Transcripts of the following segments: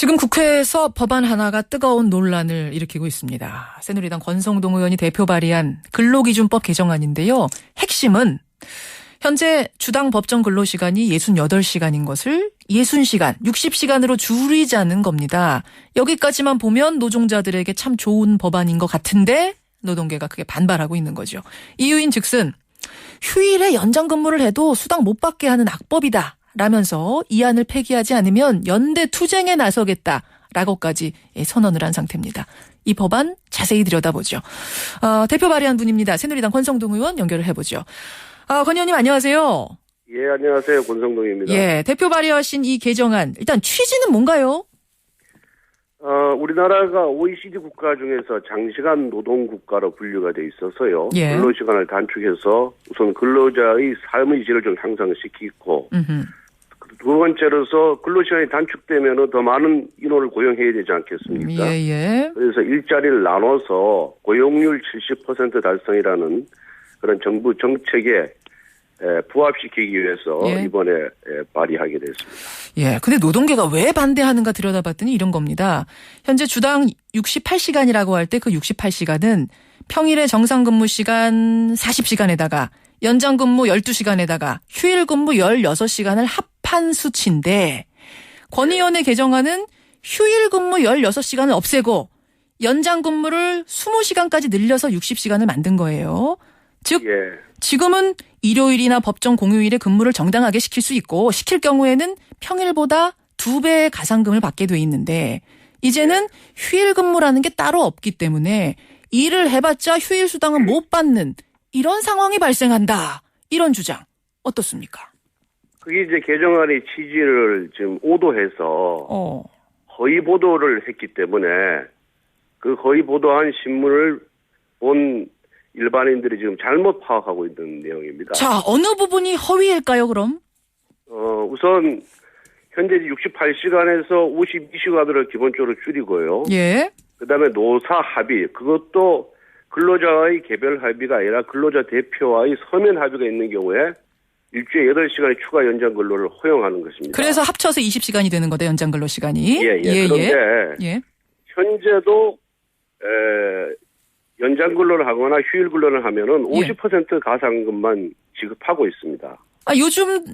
지금 국회에서 법안 하나가 뜨거운 논란을 일으키고 있습니다. 새누리당 권성동 의원이 대표 발의한 근로기준법 개정안인데요. 핵심은 현재 주당 법정 근로시간이 68시간인 것을 60시간, 60시간으로 줄이자는 겁니다. 여기까지만 보면 노동자들에게 참 좋은 법안인 것 같은데 노동계가 크게 반발하고 있는 거죠. 이유인 즉슨 휴일에 연장 근무를 해도 수당 못 받게 하는 악법이다 라면서 이 안을 폐기하지 않으면 연대 투쟁에 나서겠다라고까지 선언을 한 상태입니다. 이 법안 자세히 들여다보죠. 대표 발의한 분입니다. 새누리당 권성동 의원 연결을 해보죠. 권 의원님 안녕하세요. 예, 안녕하세요. 권성동입니다. 예, 대표 발의하신 이 개정안 일단 취지는 뭔가요? 우리나라가 OECD 국가 중에서 장시간 노동 국가로 분류가 돼 있어서요. 예. 근로시간을 단축해서 우선 근로자의 삶의 질을 좀 향상시키고 두 번째로서 근로시간이 단축되면 더 많은 인원을 고용해야 되지 않겠습니까? 예. 그래서 일자리를 나눠서 고용률 70% 달성이라는 그런 정부 정책에 부합시키기 위해서 예. 이번에 발의하게 됐습니다. 예. 근데 노동계가 왜 반대하는가 들여다봤더니 이런 겁니다. 현재 주당 68시간이라고 할 때 그 68시간은 평일에 정상 근무 시간 40시간에다가 연장 근무 12시간에다가 휴일 근무 16시간을 합한 수치인데 권 의원의 개정안은 휴일 근무 16시간을 없애고 연장 근무를 20시간까지 늘려서 60시간을 만든 거예요. 즉 예. 지금은 일요일이나 법정 공휴일에 근무를 정당하게 시킬 수 있고 시킬 경우에는 평일보다 2배의 가상금을 받게 돼 있는데 이제는 휴일 근무라는 게 따로 없기 때문에 일을 해봤자 휴일 수당은 못 받는 이런 상황이 발생한다. 이런 주장 어떻습니까? 그게 이제 개정안의 취지를 지금 오도해서 허위 보도를 했기 때문에 그 허위 보도한 신문을 본 일반인들이 지금 잘못 파악하고 있는 내용입니다. 자, 어느 부분이 허위일까요, 그럼? 우선 현재 68시간에서 52시간으로 기본적으로 줄이고요. 예. 그다음에 노사 합의, 그것도 근로자의 개별 합의가 아니라 근로자 대표와의 서면 합의가 있는 경우에 일주일에 8시간의 추가 연장 근로를 허용하는 것입니다. 그래서 합쳐서 20시간이 되는 거다, 연장 근로 시간이. 그런데 현재도 연장 근로를 하거나 휴일 근로를 하면은 50% 가상금만 지급하고 있습니다. 요즘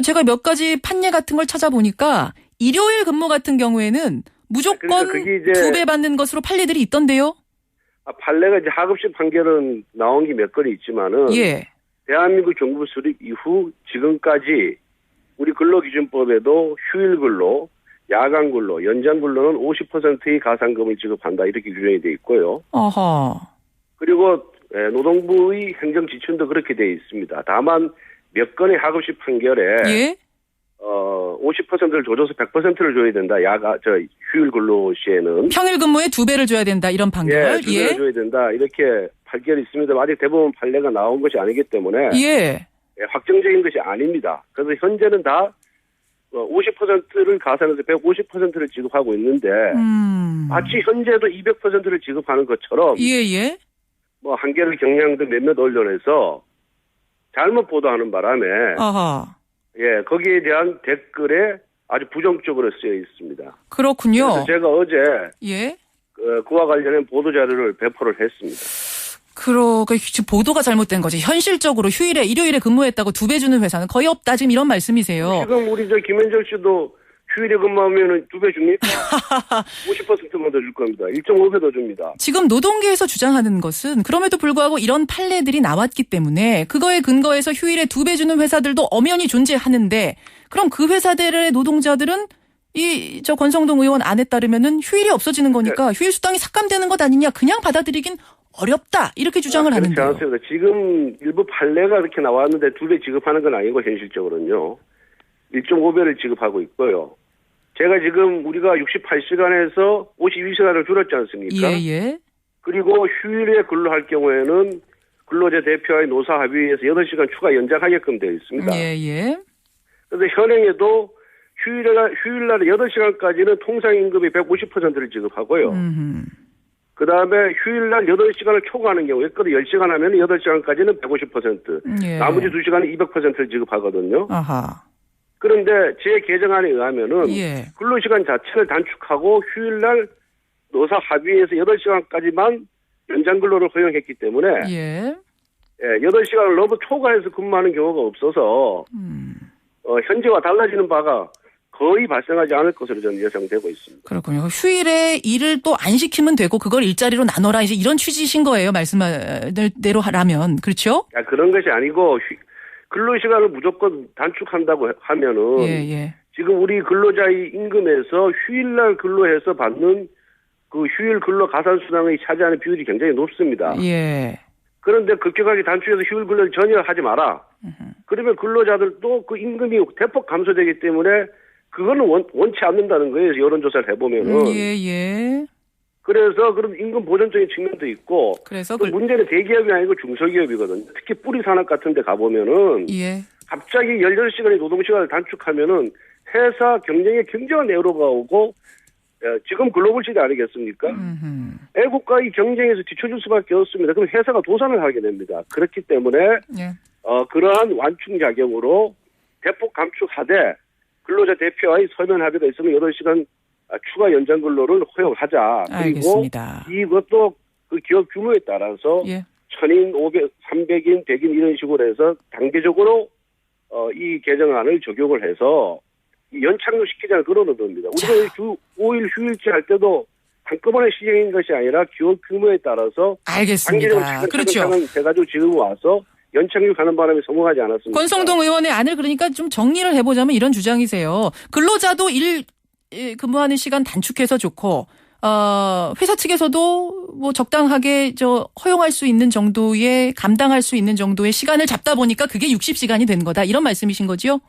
제가 몇 가지 판례 같은 걸 찾아보니까 일요일 근무 같은 경우에는 무조건 그러니까 2배 받는 것으로 판례들이 있던데요. 판례가 이제 하급식 판결은 나온 게 몇 건이 있지만은 대한민국 정부 수립 이후 지금까지 우리 근로기준법에도 휴일 근로, 야간 근로, 연장 근로는 50%의 가상금을 지급한다 이렇게 규정이 돼 있고요. 그리고 노동부의 행정 지침도 그렇게 돼 있습니다. 다만 몇 건의 하급식 판결에 50%를 줘줘서 100%를 줘야 된다. 휴일 근로 시에는 평일 근무에 2배를 줘야 된다 이런 판결. 2배를 줘야 된다 이렇게 판결이 있습니다. 아직 대법원 판례가 나온 것이 아니기 때문에 확정적인 것이 아닙니다. 그래서 현재는 다 50%를 가산해서 150%를 지급하고 있는데 마치 현재도 200%를 지급하는 것처럼 뭐 한겨레 경향 등 몇몇 언론에서 잘못 보도하는 바람에 거기에 대한 댓글에 아주 부정적으로 쓰여 있습니다. 그렇군요. 그래서 제가 어제 그와 관련된 보도 자료를 배포를 했습니다. 지금 보도가 잘못된 거지. 현실적으로 휴일에 일요일에 근무했다고 2배 주는 회사는 거의 없다. 지금 이런 말씀이세요. 지금 우리 김현정 씨도 휴일에 근무하면 2배 줍니까? 50%만 더 줄 겁니다. 1.5배 더 줍니다. 지금 노동계에서 주장하는 것은 그럼에도 불구하고 이런 판례들이 나왔기 때문에 그거에 근거해서 휴일에 2배 주는 회사들도 엄연히 존재하는데 그럼 그 회사들의 노동자들은 저 권성동 의원 안에 따르면은 휴일이 없어지는 거니까 휴일 수당이 삭감되는 것 아니냐 그냥 받아들이긴 어렵다 이렇게 주장을 하는데요. 그렇지 않습니다. 지금 일부 판례가 이렇게 나왔는데 2배 지급하는 건 아니고 현실적으로는요. 1.5배를 지급하고 있고요. 제가 지금 우리가 68시간에서 52시간을 줄였지 않습니까? 그리고 휴일에 근로할 경우에는 근로자 대표와의 노사 합의에서 8시간 추가 연장하게끔 되어 있습니다. 그런데 현행에도 휴일날 8시간까지는 통상임금의 150%를 지급하고요. 그다음에 휴일날 8시간을 초과하는 경우, 예컨대 10시간 하면 8시간까지는 150%, 나머지 2시간은 200%를 지급하거든요. 그런데 제 개정안에 의하면은 예. 근로시간 자체를 단축하고 휴일날 노사 합의에서 8시간까지만 연장 근로를 허용했기 때문에 예. 8시간을 너무 초과해서 근무하는 경우가 없어서 현재와 달라지는 바가 거의 발생하지 않을 것으로 저는 예상되고 있습니다. 그렇군요. 휴일에 일을 또 안 시키면 되고 그걸 일자리로 나눠라. 이제 이런 취지신 거예요. 말씀하는 대로 하라면. 그렇죠? 그런 것이 아니고 근로시간을 무조건 단축한다고 하면은 예. 지금 우리 근로자의 임금에서 휴일날 근로해서 받는 그 휴일 근로 가산수당이 차지하는 비율이 굉장히 높습니다. 예. 그런데 급격하게 단축해서 휴일 근로를 전혀 하지 마라. 그러면 근로자들도 그 임금이 대폭 감소되기 때문에 그거는 원치 않는다는 거예요. 여론조사를 해보면은. 예. 그래서 그런 임금 보전적인 측면도 있고. 그래서 또 문제는 대기업이 아니고 중소기업이거든요. 특히 뿌리 산업 같은 데 가보면은. 예. 갑자기 18시간의 노동시간을 단축하면은 회사 경쟁에 굉장한 애로가 오고 지금 글로벌 시대 아니겠습니까? 애국과의 경쟁에서 뒤처질 수밖에 없습니다. 그럼 회사가 도산을 하게 됩니다. 그렇기 때문에 예. 그러한 완충작용으로 대폭 감축하되 근로자 대표와의 서면 합의가 있으면 8시간 추가 연장 근로를 허용하자. 그리고 알겠습니다. 이것도 그 기업 규모에 따라서 예. 1000인, 500, 300인, 100인 이런 식으로 해서 단계적으로 이 개정안을 적용을 해서 연착륙시키자는 그런 의도입니다. 우리가 주 5일 휴일제 할 때도 한꺼번에 시행인 것이 아니라 기업 규모에 따라서 알겠습니다. 그렇죠. 돼가지고 지금 와서 연착륙하는 바람에 성공하지 않았습니다. 권성동 의원의 안을 그러니까 좀 정리를 해보자면 이런 주장이세요. 근로자도 근무하는 시간 단축해서 좋고 회사 측에서도 뭐 적당하게 허용할 수 있는 정도의 감당할 수 있는 정도의 시간을 잡다 보니까 그게 60시간이 된 거다. 이런 말씀이신 거죠?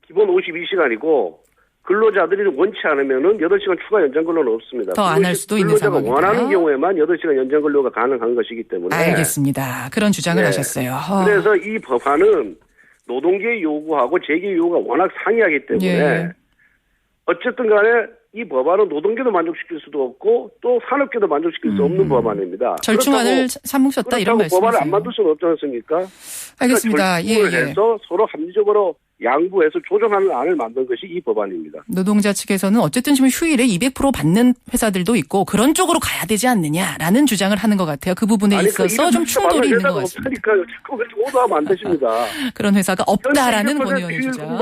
기본 52시간이고 근로자들이 원치 않으면은 8시간 추가 연장 근로는 없습니다. 더 안 할 수도 있는 상황이다. 근로자가 원하는 경우에만 8시간 연장 근로가 가능한 것이기 때문에. 알겠습니다. 그런 주장을 하셨어요. 그래서 이 법안은 노동계의 요구하고 재계의 요구가 워낙 상이하기 때문에 어쨌든 간에 이 법안은 노동계도 만족시킬 수도 없고 또 산업계도 만족시킬 수 없는 법안입니다. 절충안을 삼으셨다 이런 말씀이세요. 법안을 안 만들 수는 없지 않습니까? 알겠습니다. 절충을 해서 서로 합리적으로 양보해서 조정하는 안을 만든 것이 이 법안입니다. 노동자 측에서는 어쨌든 지금 휴일에 200% 받는 회사들도 있고 그런 쪽으로 가야 되지 않느냐라는 주장을 하는 것 같아요. 그 부분에 있어서 좀 충돌이 있는 것 같습니다. 없으니까요. 자꾸 오도하면 안 되십니다. 그런 회사가 없다라는 권 의원의 주장.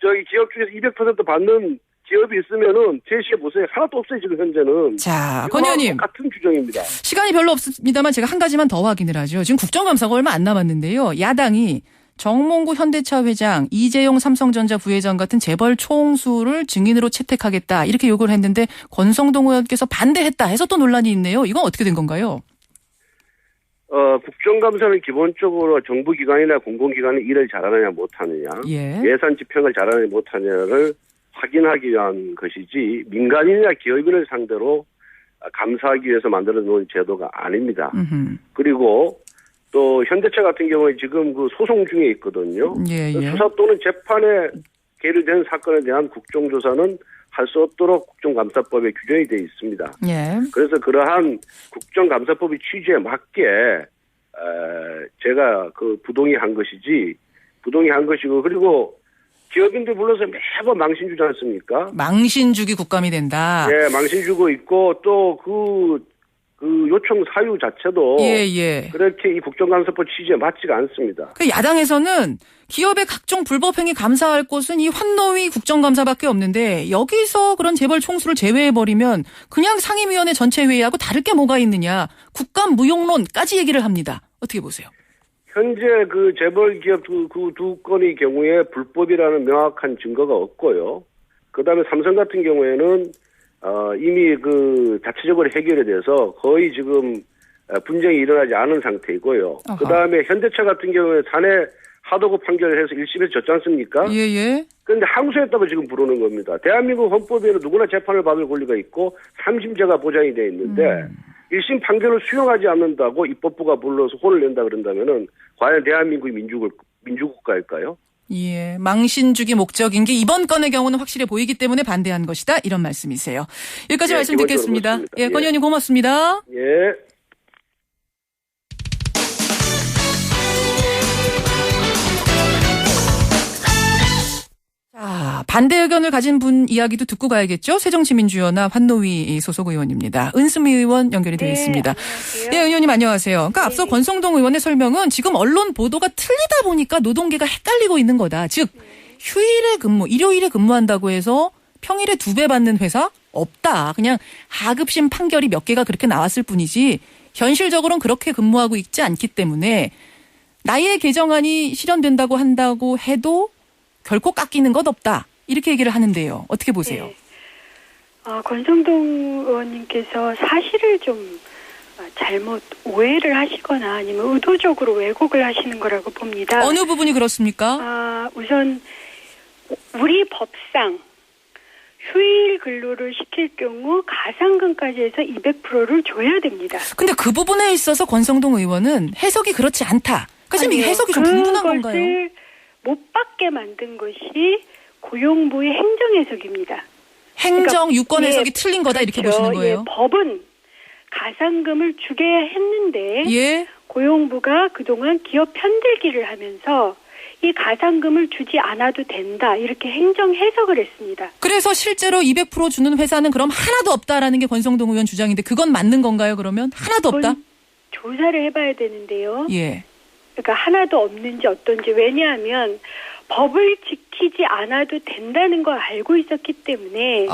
저희 기업 중에서 200% 받는 기업이 있으면은 제시해 보세요. 하나도 없어요 지금 현재는. 자, 권 의원님. 같은 규정입니다. 시간이 별로 없습니다만 제가 한 가지만 더 확인을 하죠. 지금 국정감사가 얼마 안 남았는데요. 야당이 정몽구 현대차 회장, 이재용 삼성전자 부회장 같은 재벌 총수를 증인으로 채택하겠다 이렇게 요구를 했는데 권성동 의원께서 반대했다 해서 또 논란이 있네요. 이건 어떻게 된 건가요? 국정감사는 기본적으로 정부기관이나 공공기관이 일을 잘하느냐 못하느냐, 예산 집행을 잘하느냐 못하느냐를 확인하기 위한 것이지 민간인이나 기업인을 상대로 감사하기 위해서 만들어 놓은 제도가 아닙니다. 그리고 또 현대차 같은 경우에 지금 그 소송 중에 있거든요. 수사 또는 재판에 계류된 사건에 대한 국정조사는 할 수 없도록 국정감사법에 규정이 되어 있습니다. 그래서 그러한 국정감사법의 취지에 맞게 제가 그 부동의한 것이고 그리고 기업인들 불러서 매번 망신 주지 않습니까? 망신주기 국감이 된다. 예, 망신 주고 있고 또 그 요청 사유 자체도 그렇게 이 국정감사법 취지에 맞지가 않습니다. 그 야당에서는 기업의 각종 불법 행위 감사할 곳은 이 환노위 국정감사밖에 없는데 여기서 그런 재벌 총수를 제외해버리면 그냥 상임위원회 전체 회의하고 다를 게 뭐가 있느냐. 국감 무용론까지 얘기를 합니다. 어떻게 보세요? 현재 그 재벌 기업 두 건의 경우에 불법이라는 명확한 증거가 없고요. 그다음에 삼성 같은 경우에는 이미 그 자체적으로 해결이 돼서 거의 지금 분쟁이 일어나지 않은 상태이고요. 그다음에 현대차 같은 경우에 사내 하도급 판결을 해서 1심에서 졌지 않습니까? 그런데 항소했다고 지금 부르는 겁니다. 대한민국 헌법에는 누구나 재판을 받을 권리가 있고 3심제가 보장이 되어 있는데 1심 판결을 수용하지 않는다고 입법부가 불러서 혼을 낸다 그런다면은 과연 대한민국이 민주국가일까요? 망신주기 목적인 게 이번 건의 경우는 확실해 보이기 때문에 반대한 것이다. 이런 말씀이세요. 여기까지 말씀 듣겠습니다. 권 의원님 고맙습니다. 자, 반대 의견을 가진 분 이야기도 듣고 가야겠죠? 새정치민주연합 환노위 소속 의원입니다. 은수미 의원 연결이 되어 있습니다. 안녕하세요. 네, 의원님 안녕하세요. 그러니까 앞서 권성동 의원의 설명은 지금 언론 보도가 틀리다 보니까 노동계가 헷갈리고 있는 거다. 즉 휴일에 근무, 일요일에 근무한다고 해서 평일에 2배 받는 회사 없다. 그냥 하급심 판결이 몇 개가 그렇게 나왔을 뿐이지 현실적으로는 그렇게 근무하고 있지 않기 때문에 나의 개정안이 실현된다고 한다고 해도 결코 깎이는 것 없다. 이렇게 얘기를 하는데요. 어떻게 보세요? 네. 권성동 의원님께서 사실을 좀 잘못 오해를 하시거나 아니면 의도적으로 왜곡을 하시는 거라고 봅니다. 어느 부분이 그렇습니까? 우선 우리 법상 휴일 근로를 시킬 경우 가상근까지 해서 200%를 줘야 됩니다. 근데 그 부분에 있어서 권성동 의원은 해석이 그렇지 않다. 그래서 이 해석이 좀 분분한 건가요? 그것을 못 받게 만든 것이 고용부의 행정 해석입니다. 행정 유권 그러니까, 해석이 틀린 거다 이렇게 그렇죠. 보시는 거예요? 법은 가상금을 주게 했는데 예. 고용부가 그동안 기업 편들기를 하면서 이 가상금을 주지 않아도 된다 이렇게 행정 해석을 했습니다. 그래서 실제로 200% 주는 회사는 그럼 하나도 없다라는 게 권성동 의원 주장인데 그건 맞는 건가요? 그러면 하나도 없다? 조사를 해봐야 되는데요. 예. 그러니까 하나도 없는지 어떤지. 왜냐하면 법을 지키지 않아도 된다는 걸 알고 있었기 때문에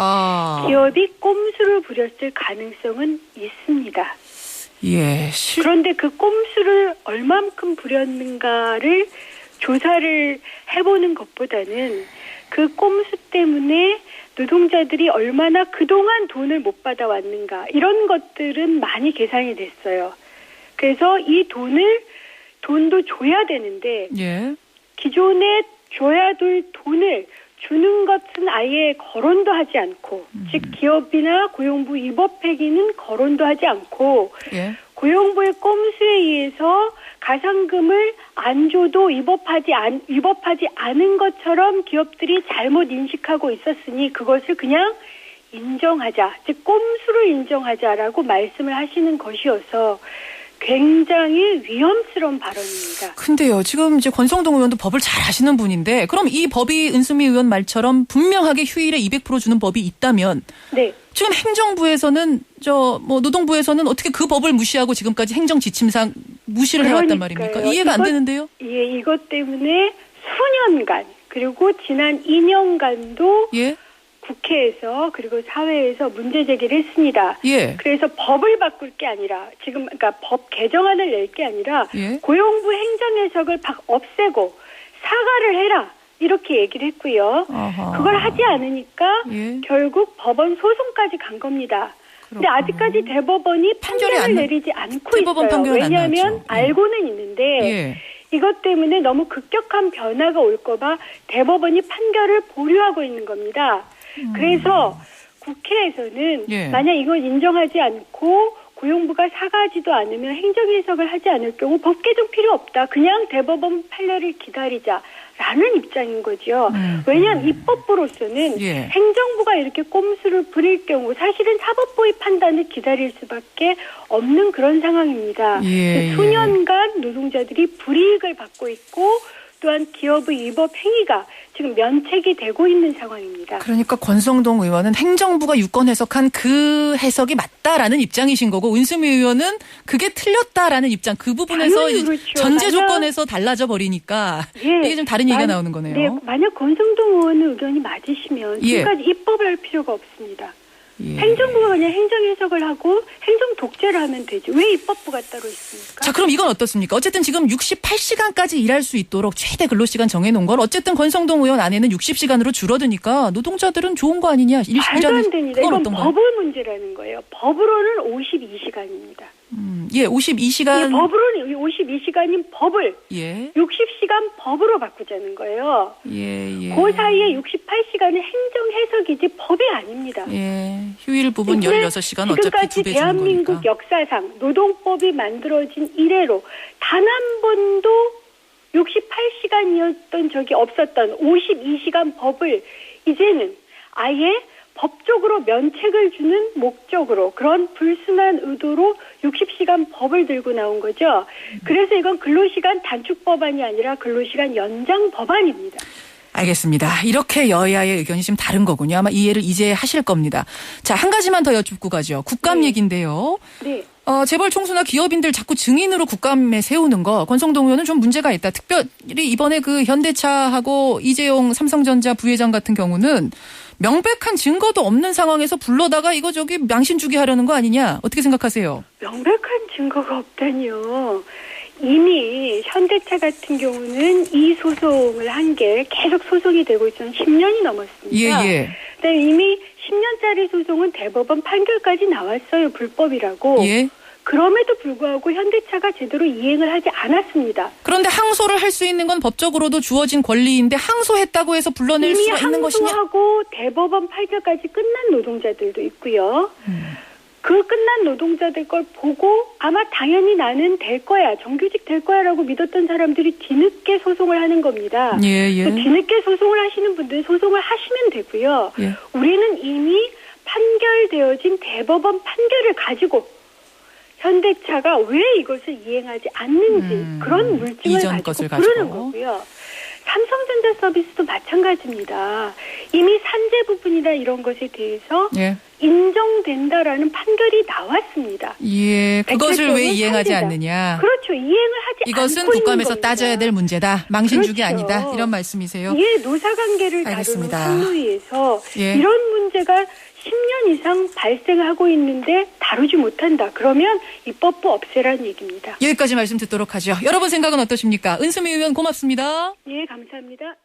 기업이 꼼수를 부렸을 가능성은 있습니다. 예. 그런데 그 꼼수를 얼만큼 부렸는가를 조사를 해보는 것보다는 그 꼼수 때문에 노동자들이 얼마나 그동안 돈을 못 받아왔는가 이런 것들은 많이 계산이 됐어요. 그래서 이 돈도 줘야 되는데 예. 기존에 줘야 될 돈을 주는 것은 아예 거론도 하지 않고 즉 기업이나 고용부 위법행위는 거론도 하지 않고 예. 고용부의 꼼수에 의해서 가상금을 안 줘도 위법하지 않은 것처럼 기업들이 잘못 인식하고 있었으니 그것을 그냥 인정하자, 즉 꼼수를 인정하자라고 말씀을 하시는 것이어서 굉장히 위험스러운 발언입니다. 근데요, 지금 이제 권성동 의원도 법을 잘 아시는 분인데, 그럼 이 법이 은수미 의원 말처럼 분명하게 휴일에 200% 주는 법이 있다면, 네. 지금 행정부에서는 노동부에서는 어떻게 그 법을 무시하고 지금까지 행정 지침상 무시를 해왔단 말입니까? 이해가 안 되는데요. 예, 이것 때문에 수년간 그리고 지난 2년간도 예. 국회에서 그리고 사회에서 문제 제기를 했습니다. 예. 그래서 법을 바꿀 게 아니라 그러니까 법 개정안을 낼 게 아니라 예. 고용부 행정 해석을 없애고 사과를 해라 이렇게 얘기를 했고요. 아하. 그걸 하지 않으니까 예. 결국 법원 소송까지 간 겁니다. 근데 아직까지 대법원이 판결을 내리지 않고 대법원 있어요. 판결은 왜냐하면 안 나왔죠. 알고는 있는데 예. 이것 때문에 너무 급격한 변화가 올까 봐 대법원이 판결을 보류하고 있는 겁니다. 그래서 국회에서는 예. 만약 이걸 인정하지 않고 고용부가 사과하지도 않으면 행정해석을 하지 않을 경우 법 개정 필요 없다. 그냥 대법원 판례를 기다리자라는 입장인 거죠. 왜냐하면 입법부로서는 예. 행정부가 이렇게 꼼수를 부릴 경우 사실은 사법부의 판단을 기다릴 수밖에 없는 그런 상황입니다. 예. 수년간 노동자들이 불이익을 받고 있고 또한 기업의 위법 행위가 지금 면책이 되고 있는 상황입니다. 그러니까 권성동 의원은 행정부가 유권 해석한 그 해석이 맞다라는 입장이신 거고 은수미 의원은 그게 틀렸다라는 입장. 그 부분에서 그렇죠. 전제 조건에서 달라져 버리니까 예. 이게 좀 다른 얘기가 나오는 거네요. 네, 만약 권성동 의원의 의견이 맞으시면 예. 지금까지 입법을 할 필요가 없습니다. 예. 행정부가 그냥 행정 해석을 하고 행정 독재를 하면 되죠. 왜 입법부가 따로 있습니까? 자, 그럼 이건 어떻습니까? 어쨌든 지금 68시간까지 일할 수 있도록 최대 근로시간 정해놓은 걸 어쨌든 권성동 의원 안에는 60시간으로 줄어드니까 노동자들은 좋은 거 아니냐? 말도 안 됩니다. 이건 어떤가요? 법의 문제라는 거예요. 법으로는 52시간입니다. 예, 52시간. 법으로는 52시간인 법을 예. 60시간 법으로 바꾸자는 거예요. 예. 그 사이에 68시간은 행정 해석이지 법이 아닙니다. 예. 휴일 부분 16시간 어차피 지금까지 2배 주는 대한민국 거니까. 역사상 노동법이 만들어진 이래로 단 한 번도 68시간이었던 적이 없었던 52시간 법을 이제는 아예 법적으로 면책을 주는 목적으로 그런 불순한 의도로 60시간 법을 들고 나온 거죠. 그래서 이건 근로시간 단축 법안이 아니라 근로시간 연장 법안입니다. 알겠습니다. 이렇게 여야의 의견이 좀 다른 거군요. 아마 이해를 이제 하실 겁니다. 자, 한 가지만 더 여쭙고 가죠. 국감 네. 얘기인데요. 네. 재벌 총수나 기업인들 자꾸 증인으로 국감에 세우는 거 권성동 의원은 좀 문제가 있다. 특별히 이번에 그 현대차하고 이재용 삼성전자 부회장 같은 경우는 명백한 증거도 없는 상황에서 불러다가 이거 저기 망신 주기 하려는 거 아니냐. 어떻게 생각하세요? 명백한 증거가 없다니요. 이미 현대차 같은 경우는 이 소송을 한 게 계속 소송이 되고 있어서 10년이 넘었습니다. 예. 근데 이미 10년짜리 소송은 대법원 판결까지 나왔어요. 불법이라고. 예. 그럼에도 불구하고 현대차가 제대로 이행을 하지 않았습니다. 그런데 항소를 할 수 있는 건 법적으로도 주어진 권리인데 항소했다고 해서 불러낼 이미 수가 있는 것이냐? 항소하고 대법원 판결까지 끝난 노동자들도 있고요. 그 끝난 노동자들 걸 보고 아마 당연히 나는 될 거야, 정규직 될 거야라고 믿었던 사람들이 뒤늦게 소송을 하는 겁니다. 예. 그 뒤늦게 소송을 하시는 분들은 소송을 하시면 되고요. 예. 우리는 이미 판결되어진 대법원 판결을 가지고 현대차가 왜 이것을 이행하지 않는지 그런 물증을 이전 가지고 것을 부르는 가지고. 거고요. 삼성전자 서비스도 마찬가지입니다. 이미 산재 부분이나 이런 것에 대해서 예. 인정된다라는 판결이 나왔습니다. 예. 그것을 왜 백혈병은 이행하지 산재다. 않느냐? 그렇죠. 이행을 하지 이것은 않고 국감에서 있는 겁니다. 따져야 될 문제다. 망신주기 그렇죠. 아니다. 이런 말씀이세요. 이게 노사관계를 알겠습니다. 다루는 판노위에서 예. 이런 문제가 10년 이상 발생하고 있는데 다루지 못한다. 그러면 입법부 없애라는 얘기입니다. 여기까지 말씀 듣도록 하죠. 여러분 생각은 어떠십니까? 은수미 의원 고맙습니다. 예, 감사합니다.